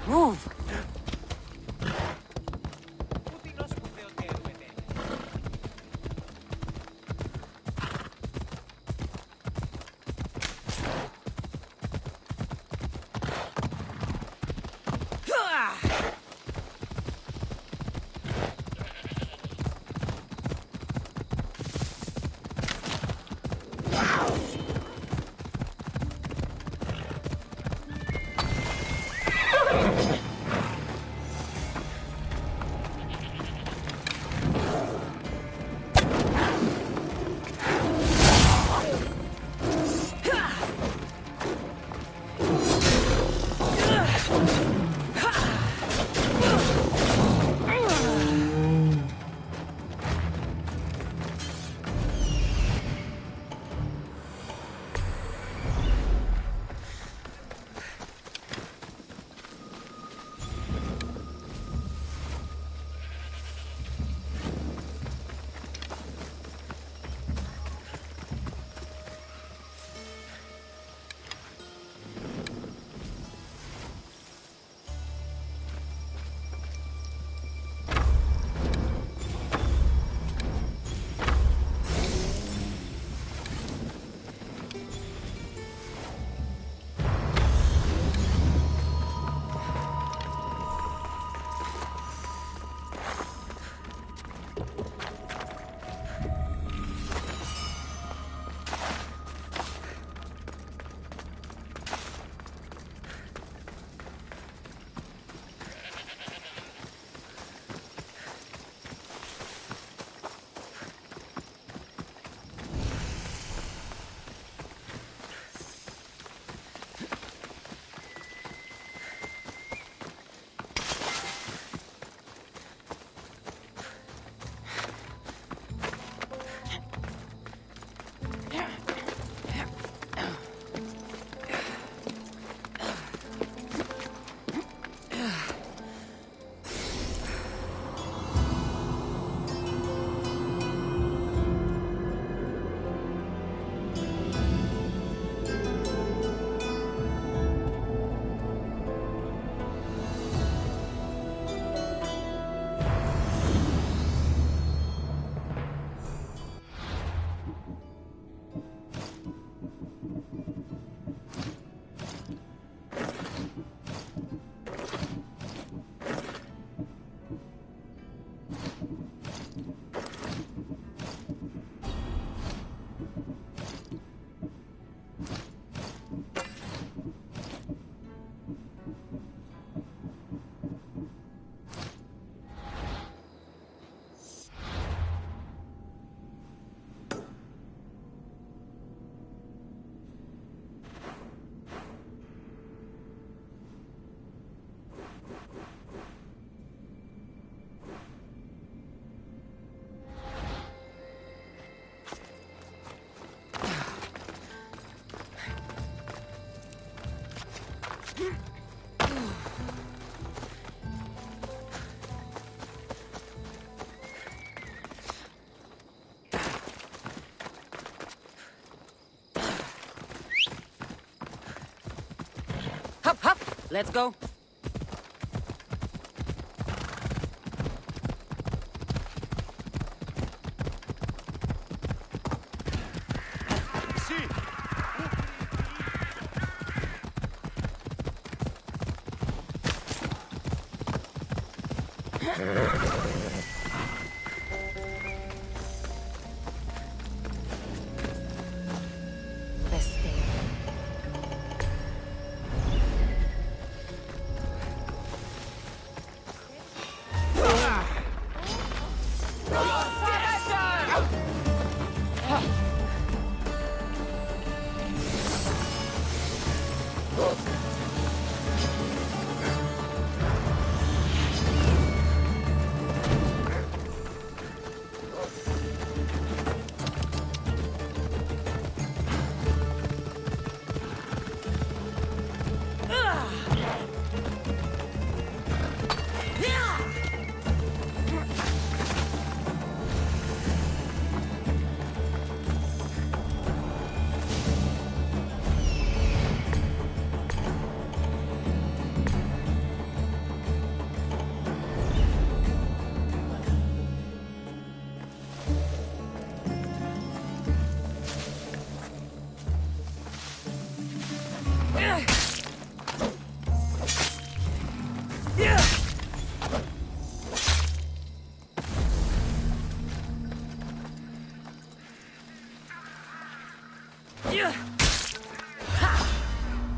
Move! Hop, hop! Let's go.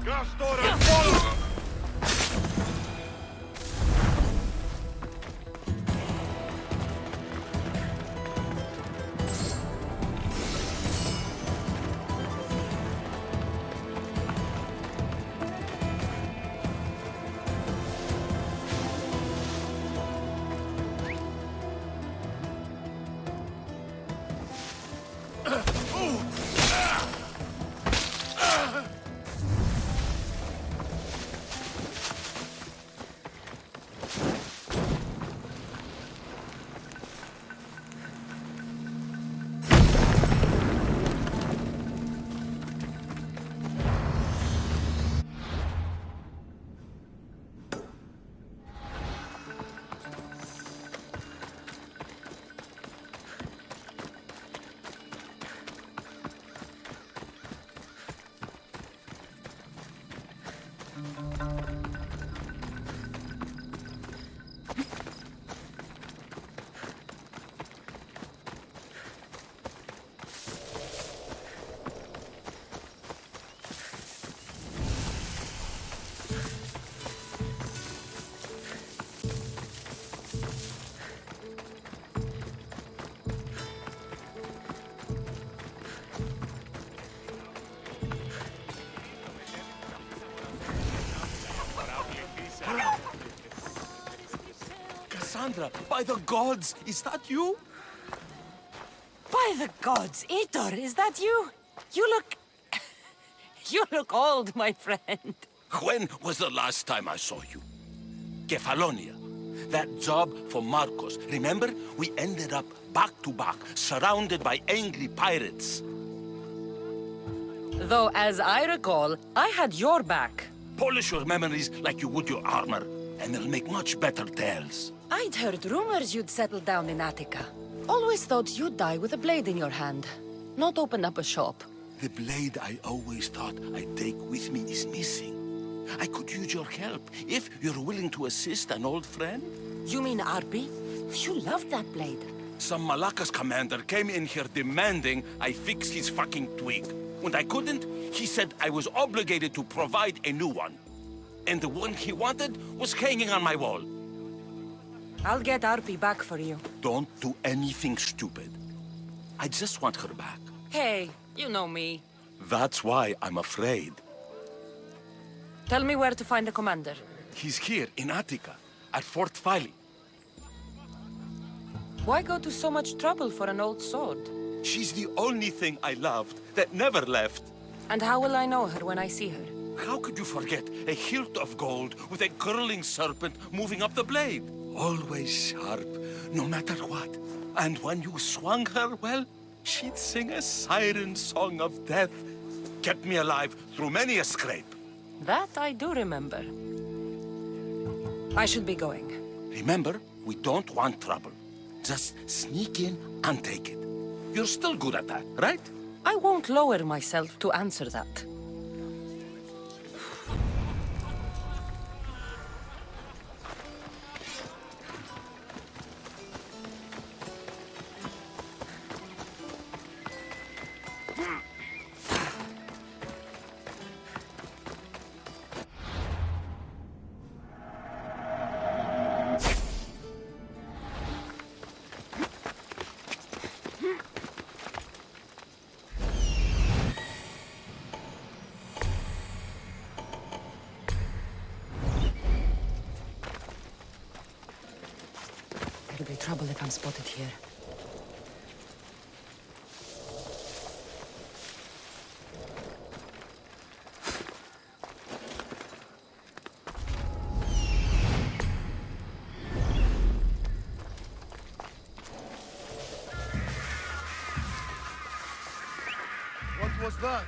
Gastora, follow! Cassandra, by the gods, is that you? By the gods, Aitor, is that you? You look... You look old, my friend. When was the last time I saw you? Kefalonia. That job for Marcos. Remember? We ended up back to back, surrounded by angry pirates. Though, as I recall, I had your back. Polish your memories like you would your armor, and they'll make much better tales. I'd heard rumors you'd settled down in Attica. Always thought you'd die with a blade in your hand, not open up a shop. The blade I always thought I'd take with me is missing. I could use your help if you're willing to assist an old friend. You mean Arpi? You loved that blade. Some Malakas commander came in here demanding I fix his fucking twig. When I couldn't, he said I was obligated to provide a new one. And the one he wanted was hanging on my wall. I'll get Arpi back for you. Don't do anything stupid. I just want her back. Hey, you know me. That's why I'm afraid. Tell me where to find the commander. He's here in Attica, at Fort Phili. Why go to so much trouble for an old sword? She's the only thing I loved that never left. And how will I know her when I see her? How could you forget a hilt of gold with a curling serpent moving up the blade? Always sharp, no matter what. And when you swung her, well, she'd sing a siren song of death. Kept me alive through many a scrape. That I do remember. I should be going. Remember, we don't want trouble. Just sneak in and take it. You're still good at that, right? I won't lower myself to answer that. There'll be trouble if I'm spotted here. What was that?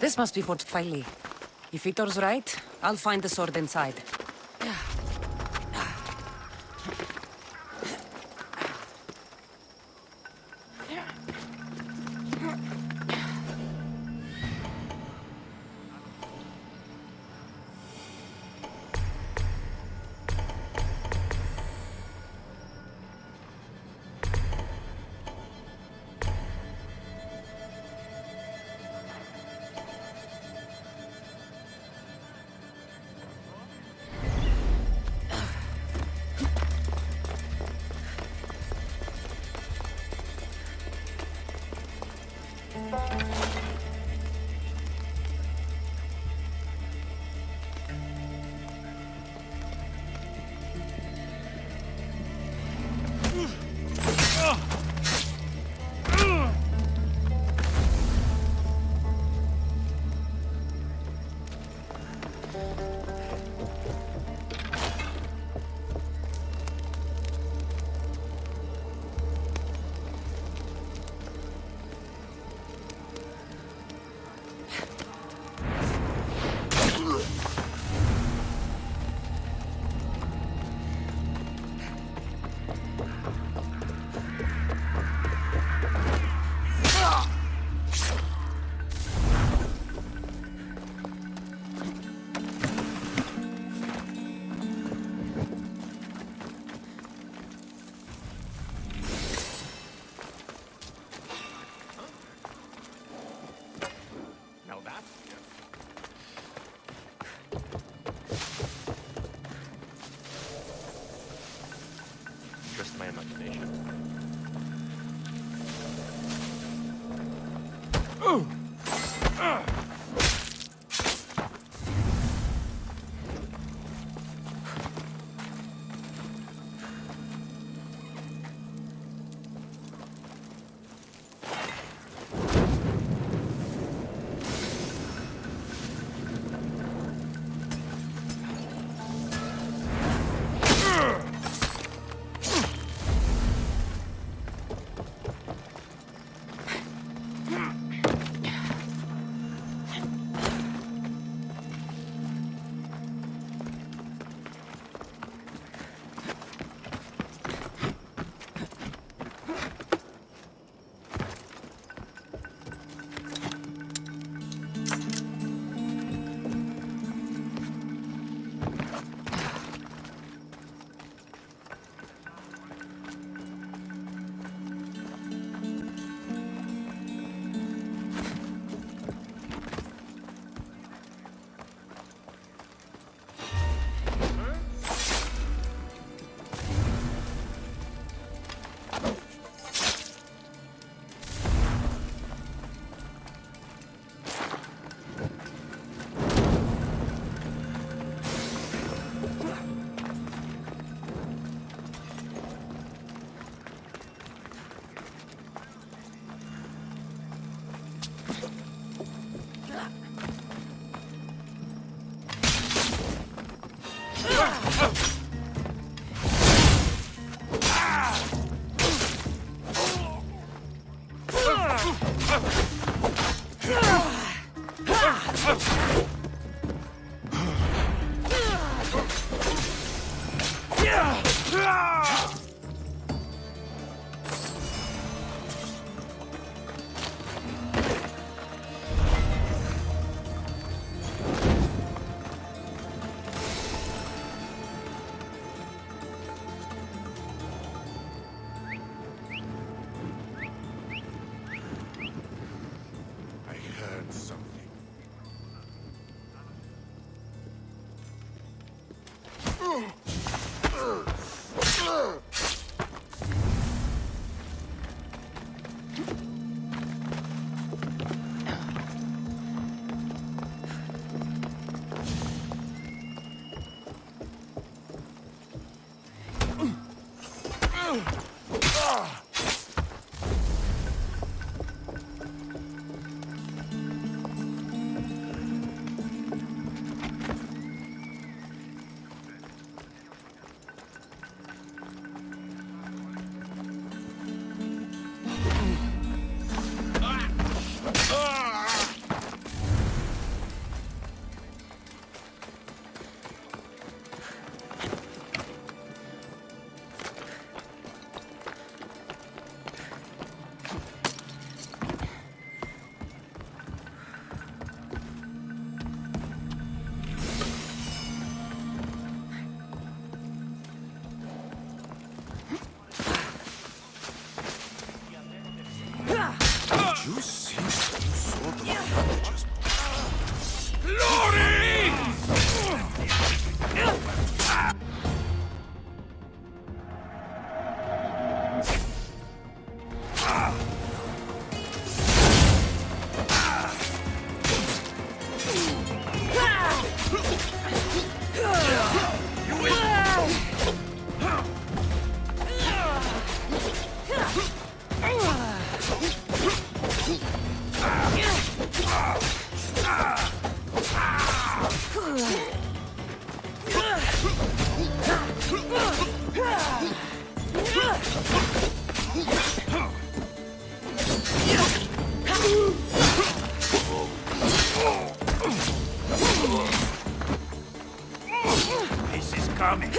This must be Fort Filey. If Vitor's right, I'll find the sword inside. Just my imagination. I heard something. You see, you saw the bandages. Glory! This is coming.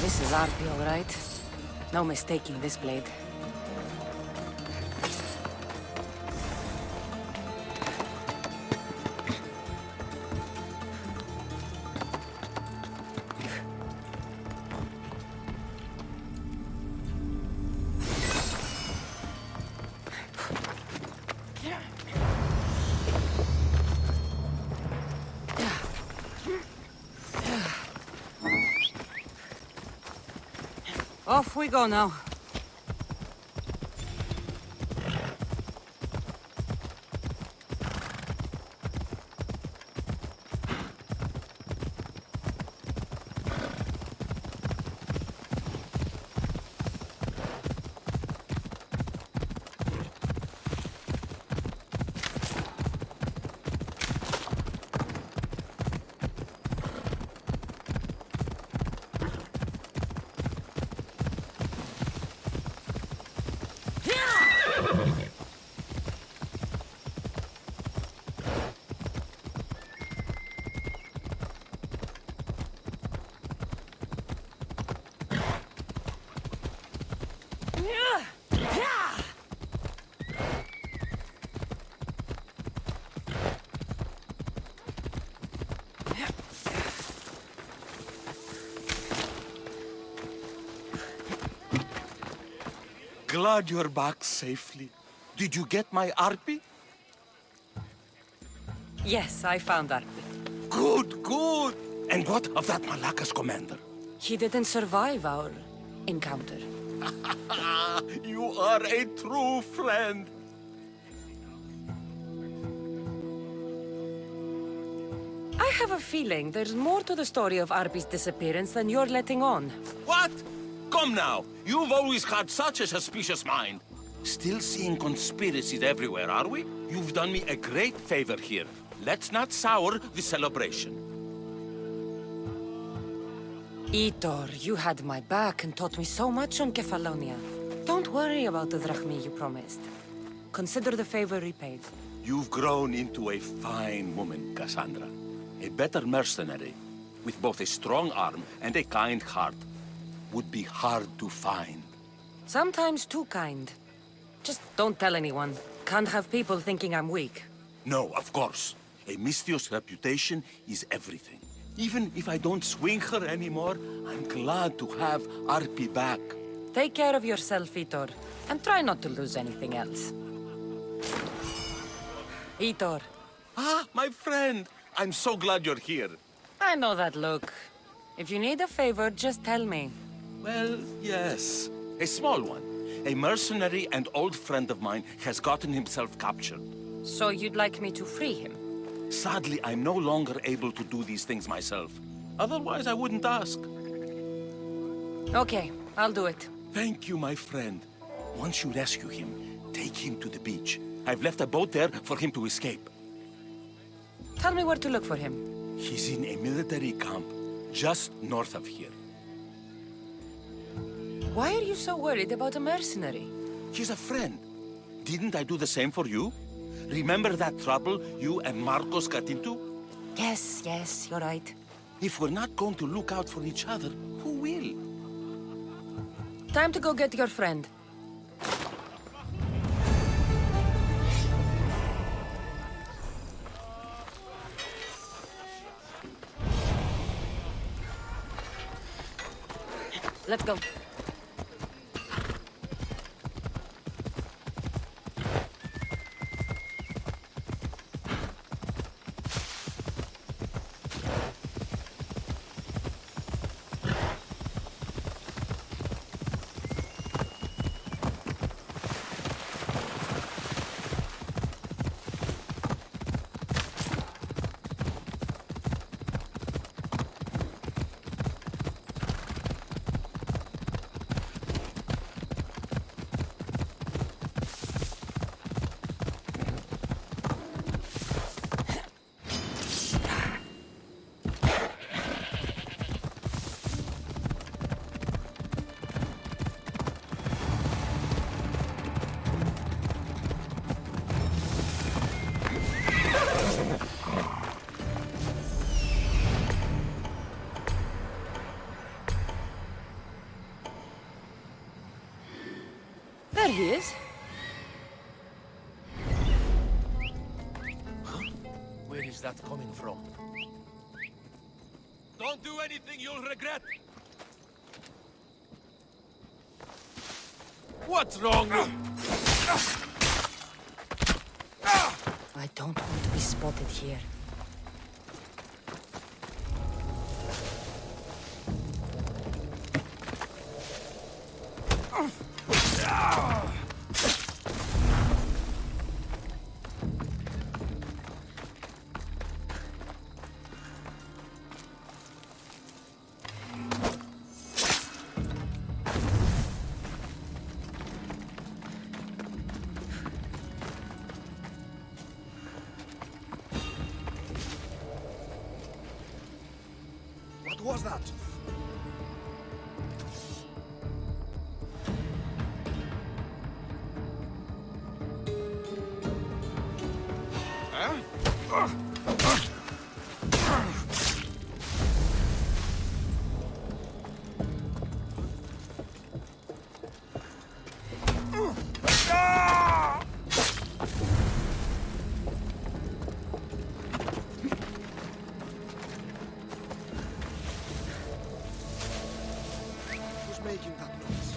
This is Arpi, all right. No mistaking this blade. Off we go now. Glad you're back safely. Did you get my Arpi? Yes, I found Arpi. Good, good. And what of that Malaka's commander? He didn't survive our encounter. You are a true friend. I have a feeling there's more to the story of Arpi's disappearance than you're letting on. What? Come now. You've always had such a suspicious mind. Still seeing conspiracies everywhere, are we? You've done me a great favor here. Let's not sour the celebration. Itor, you had my back and taught me so much on Kefalonia. Don't worry about the drachmi you promised. Consider the favor repaid. You've grown into a fine woman, Cassandra. A better mercenary, with both a strong arm and a kind heart, would be hard to find. Sometimes too kind. Just don't tell anyone. Can't have people thinking I'm weak. No, of course. A Misthios reputation is everything. Even if I don't swing her anymore, I'm glad to have Arpi back. Take care of yourself, Itor, and try not to lose anything else. Itor, Ah, my friend! I'm so glad you're here. I know that look. If you need a favor, just tell me. Well, yes. A small one. A mercenary and old friend of mine has gotten himself captured. So you'd like me to free him? Sadly, I'm no longer able to do these things myself. Otherwise, I wouldn't ask. Okay, I'll do it. Thank you, my friend. Once you rescue him, take him to the beach. I've left a boat there for him to escape. Tell me where to look for him. He's in a military camp just north of here. Why are you so worried about a mercenary? He's a friend. Didn't I do the same for you? Remember that trouble you and Marcos got into? Yes, you're right. If we're not going to look out for each other, who will? Time to go get your friend. Let's go. There he is. Where is that coming from? Don't do anything you'll regret. What's wrong? I don't want to be spotted here. What was that? Who's making that noise?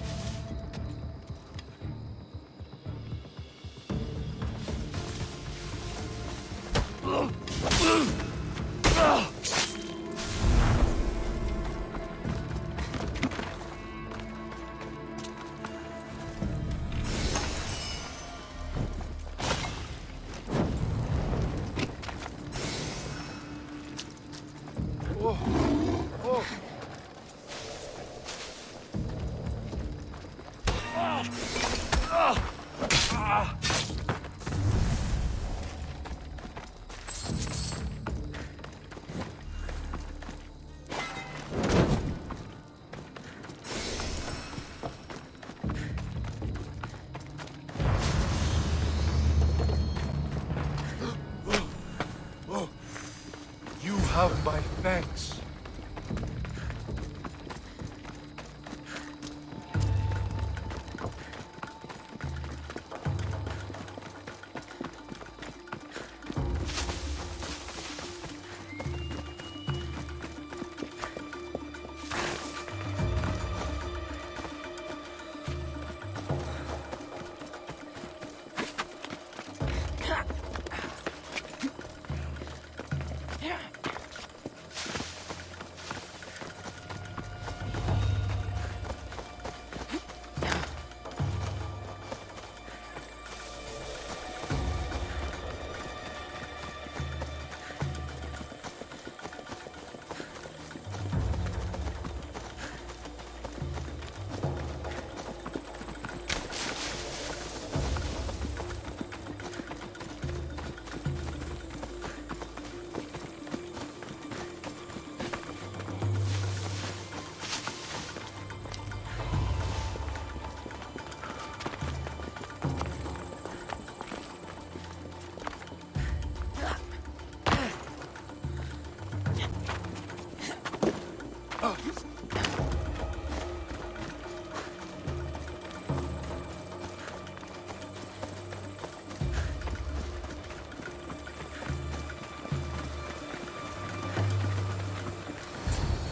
have my thanks.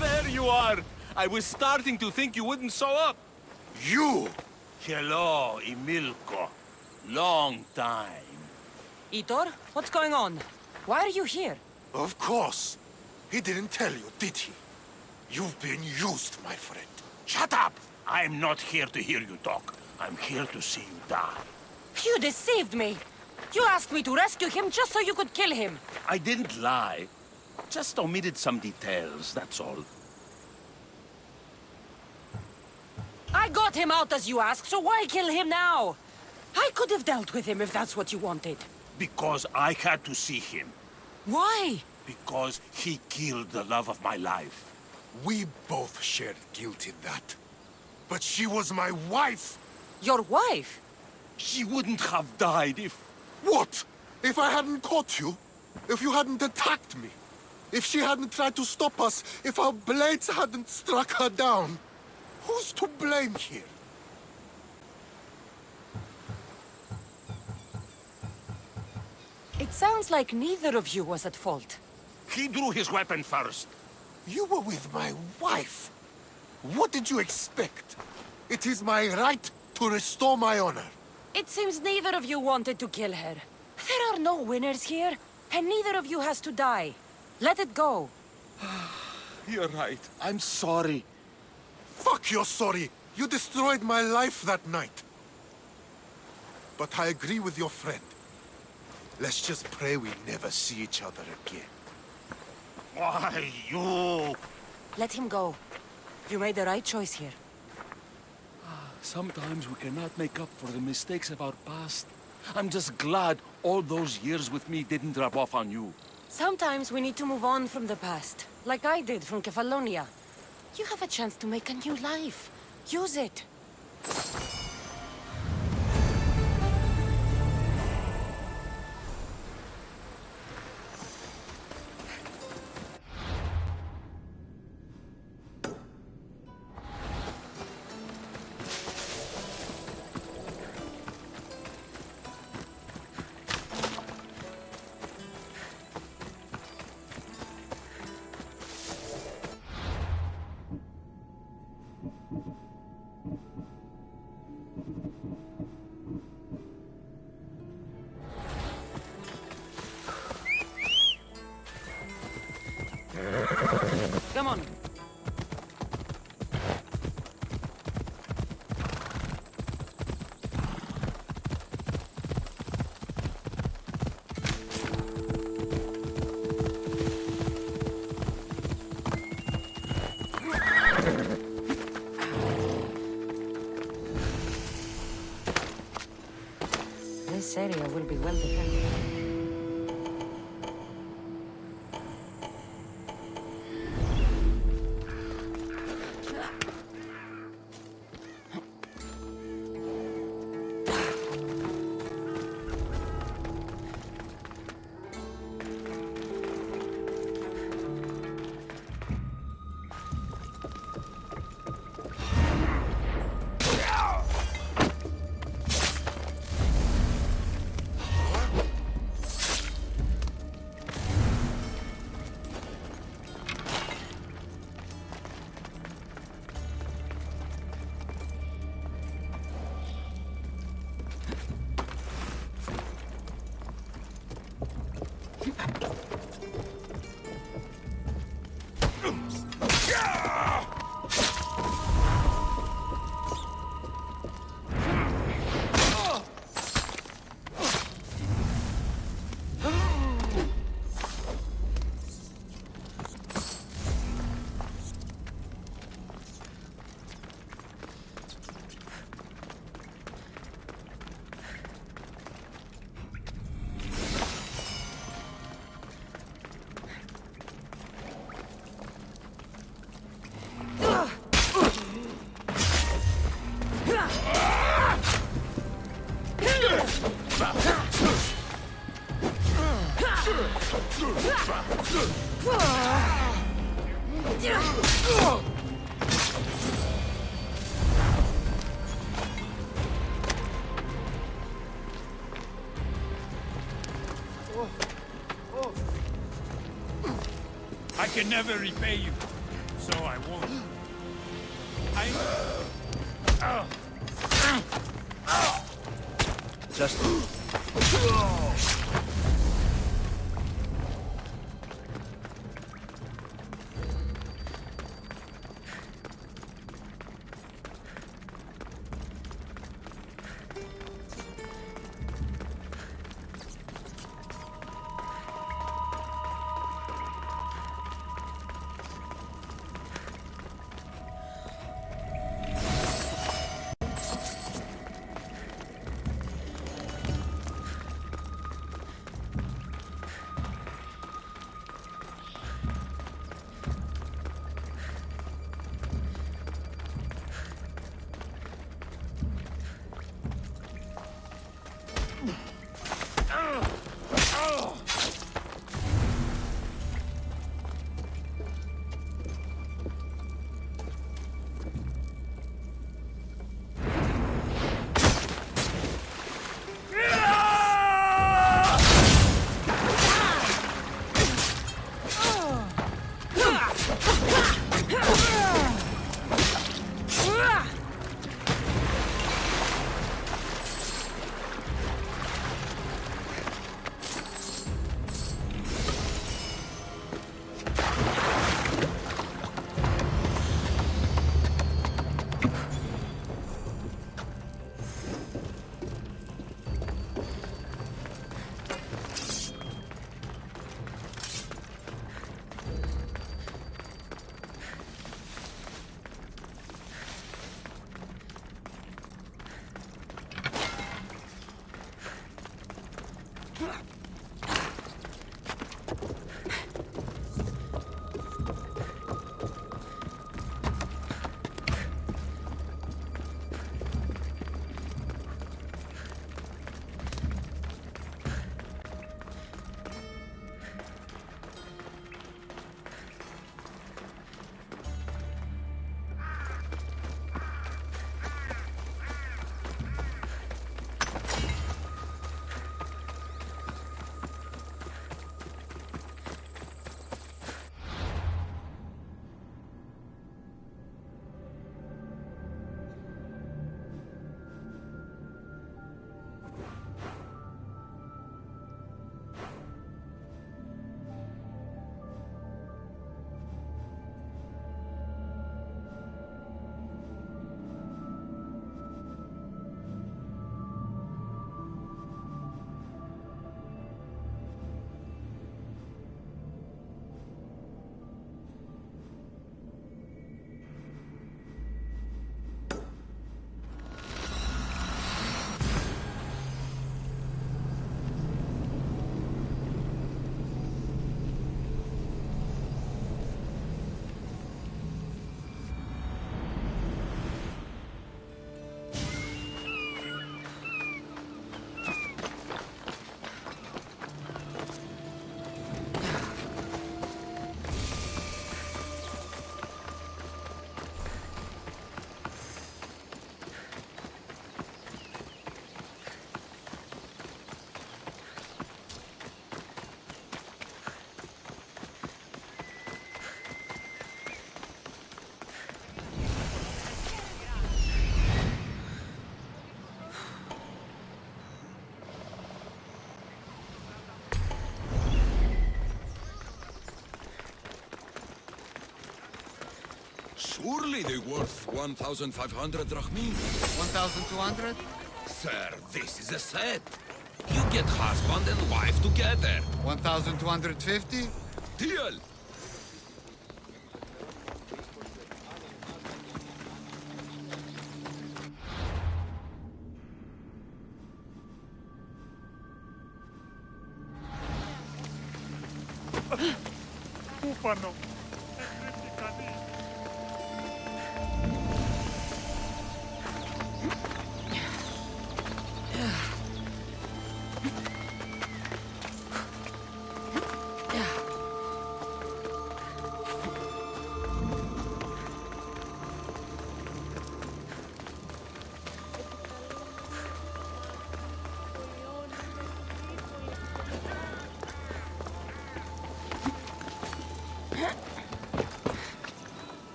There you are! I was starting to think you wouldn't show up. You! Hello, Emilko. Long time. Itor, what's going on? Why are you here? Of course. He didn't tell you, did he? You've been used, my friend. Shut up! I'm not here to hear you talk. I'm here to see you die. You deceived me! You asked me to rescue him just so you could kill him! I didn't lie. Just omitted some details, that's all. I got him out as you asked, so why kill him now? I could have dealt with him if that's what you wanted. Because I had to see him. Why? Because he killed the love of my life. We both shared guilt in that. But she was my wife! Your wife? She wouldn't have died if... What? If I hadn't caught you? If you hadn't attacked me? If she hadn't tried to stop us? If our blades hadn't struck her down? Who's to blame here? It sounds like neither of you was at fault. He drew his weapon first. You were with my wife. What did you expect? It is my right to restore my honor. It seems neither of you wanted to kill her. There are no winners here, and neither of you has to die. Let it go. You're right. I'm sorry. Fuck you're sorry. You destroyed my life that night. But I agree with your friend. Let's just pray we never see each other again. Why, you... Let him go. You made the right choice here. Sometimes we cannot make up for the mistakes of our past. I'm just glad all those years with me didn't rub off on you. Sometimes we need to move on from the past, like I did from Kefalonia. You have a chance to make a new life. Use it. Come on. This area will be well defended. I can never repay you, so I won't. Just... Surely they're worth 1,500 drachmi. 1,200? Sir, this is a set. You get husband and wife together. 1,250? Deal! Ufano.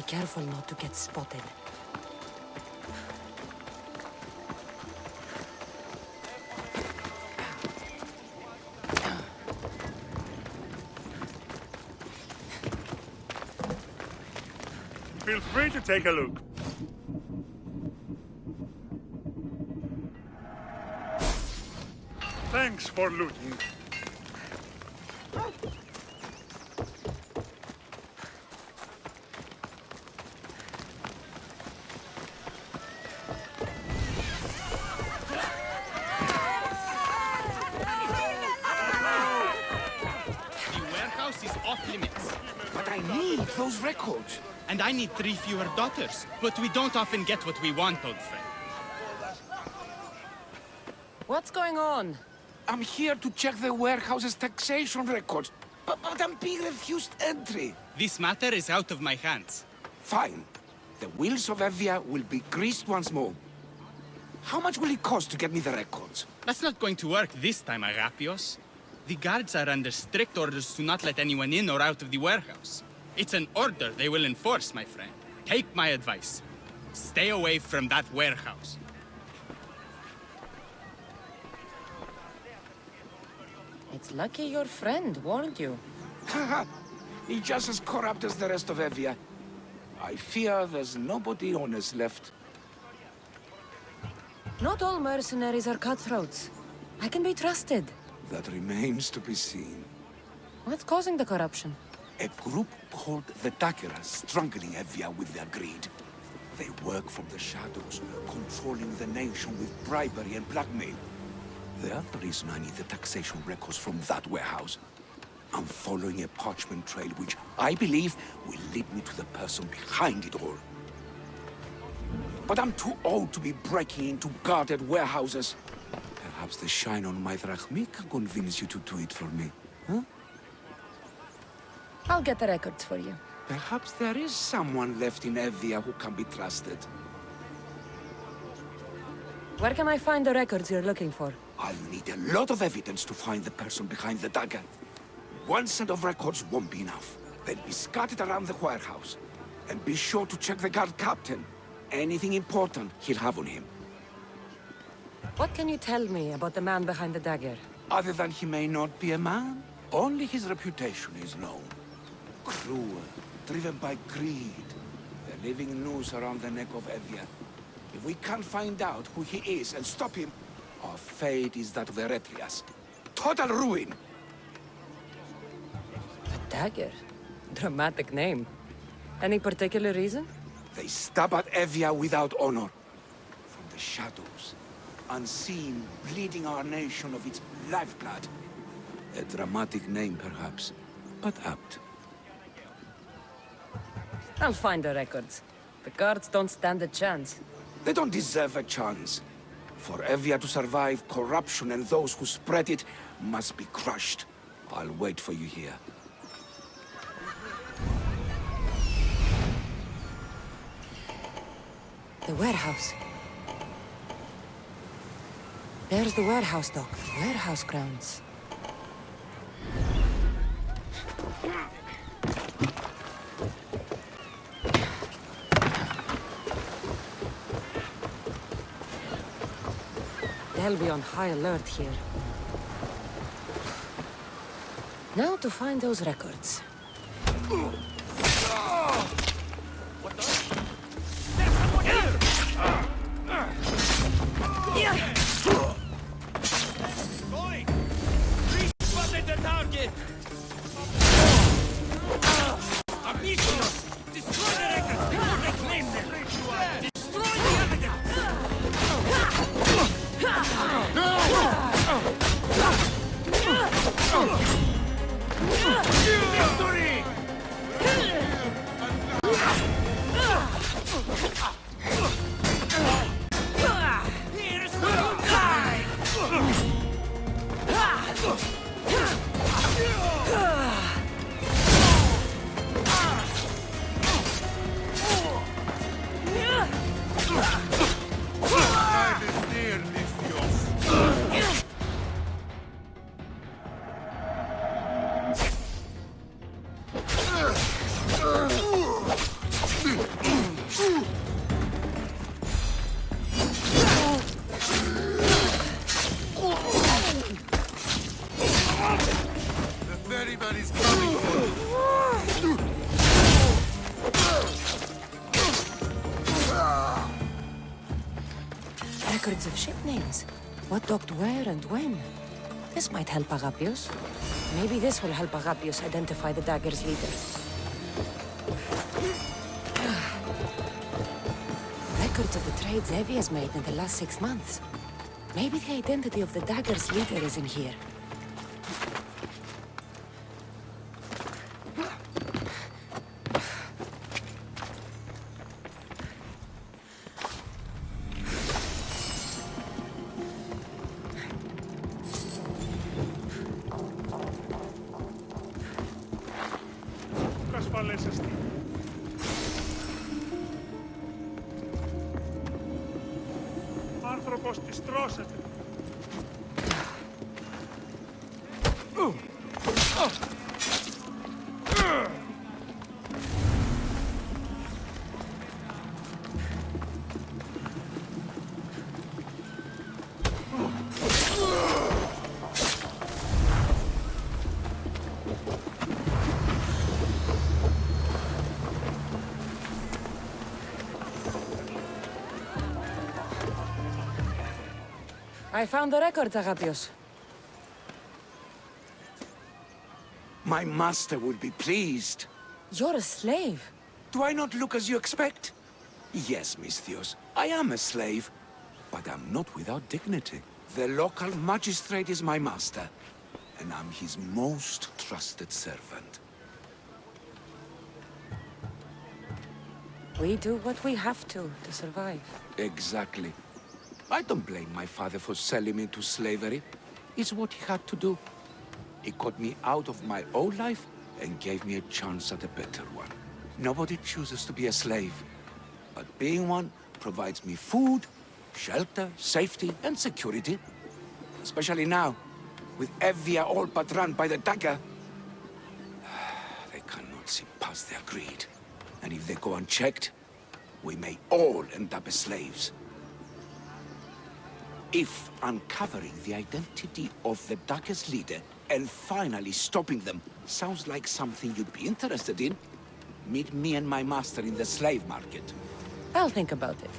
careful not to get spotted. Feel free to take a look. Thanks for looting. The warehouse is off limits. But I need those records. And I need 3 fewer daughters. But we don't often get what we want, old friend. What's going on? I'm here to check the warehouse's taxation records, but I'm being refused entry. This matter is out of my hands. Fine. The wheels of Evia will be greased once more. How much will it cost to get me the records? That's not going to work this time, Agapios. The guards are under strict orders to not let anyone in or out of the warehouse. It's an order they will enforce, my friend. Take my advice. Stay away from that warehouse. It's lucky your friend warned you. Haha, he's just as corrupt as the rest of Evia. I fear there's nobody honest left. Not all mercenaries are cutthroats. I can be trusted. That remains to be seen. What's causing the corruption? A group called the Dakeras strangling Evia with their greed. They work from the shadows, controlling the nation with bribery and blackmail. The other reason I need the taxation records from that warehouse. I'm following a parchment trail which I believe will lead me to the person behind it all. But I'm too old to be breaking into guarded warehouses. Perhaps the shine on my drachmi can convince you to do it for me, huh? I'll get the records for you. Perhaps there is someone left in Evia who can be trusted. Where can I find the records you're looking for? I'll need a lot of evidence to find the person behind the dagger. One set of records won't be enough. They'll be scattered around the warehouse. And be sure to check the guard captain. Anything important he'll have on him. What can you tell me about the man behind the dagger? Other than he may not be a man, only his reputation is known. Cruel, driven by greed. The living noose around the neck of Evia. If we can't find out who he is and stop him, our fate is that of the Eretrias. Total ruin! A dagger? Dramatic name. Any particular reason? They stab at Evia without honor. From the shadows, unseen, bleeding our nation of its lifeblood. A dramatic name, perhaps, but apt. I'll find the records. The guards don't stand a chance. They don't deserve a chance. For Evia to survive, corruption and those who spread it must be crushed. I'll wait for you here. The warehouse. There's the warehouse dock. The warehouse grounds. They'll be on high alert here. Now to find those records. Spotted the target! Amigos! Destroy the records before they claim them! Destroy the evidence! Victory! Here's the die! Time is near, Misje. Everybody's coming for you. Records of ship names. What docked where and when. This might help Agapios. Maybe this will help Agapios identify the dagger's leader. Records of the trades Evie has made in the last 6 months. Maybe the identity of the dagger's leader is in here. Ασφαλέσαστη. Άνθρωπος της τρώσεται. I found the records, Agapios. My master will be pleased. You're a slave. Do I not look as you expect? Yes, Misthios, I am a slave, but I'm not without dignity. The local magistrate is my master, and I'm his most trusted servant. We do what we have to survive. Exactly. I don't blame my father for selling me to slavery. It's what he had to do. He got me out of my old life and gave me a chance at a better one. Nobody chooses to be a slave, but being one provides me food, shelter, safety, and security. Especially now, with Evia all but run by the dagger. They cannot see past their greed. And if they go unchecked, we may all end up as slaves. If uncovering the identity of the dagger's leader and finally stopping them sounds like something you'd be interested in, meet me and my master in the slave market. I'll think about it.